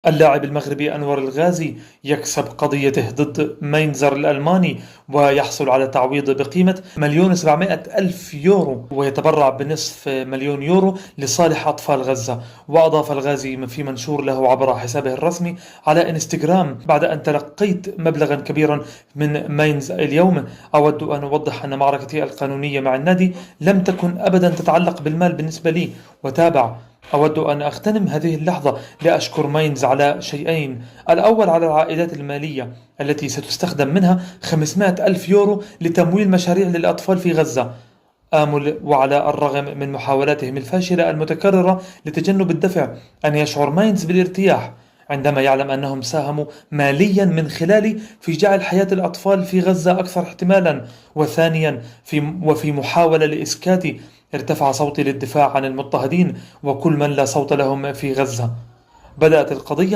اللاعب المغربي أنور الغازي يكسب قضيته ضد ماينزر الألماني ويحصل على تعويض بقيمة 1,700,000 يورو، ويتبرع بنصف مليون يورو لصالح أطفال غزة. وأضاف الغازي في منشور له عبر حسابه الرسمي على إنستغرام: بعد أن تلقيت مبلغا كبيرا من ماينز اليوم، أود أن أوضح أن معركتي القانونية مع النادي لم تكن أبدا تتعلق بالمال بالنسبة لي. وتابع: أود أن أغتنم هذه اللحظة لأشكر ماينز على شيئين: الأول على العائدات المالية التي ستستخدم منها 500 ألف يورو لتمويل مشاريع للأطفال في غزة آمل، وعلى الرغم من محاولاتهم الفاشلة المتكررة لتجنب الدفع، أن يشعر ماينز بالارتياح عندما يعلم أنهم ساهموا ماليا من خلالي في جعل حياة الأطفال في غزة أكثر احتمالا. وثانيا، وفي محاولة لإسكاتي، ارتفع صوتي للدفاع عن المضطهدين وكل من لا صوت لهم في غزة. بدأت القضية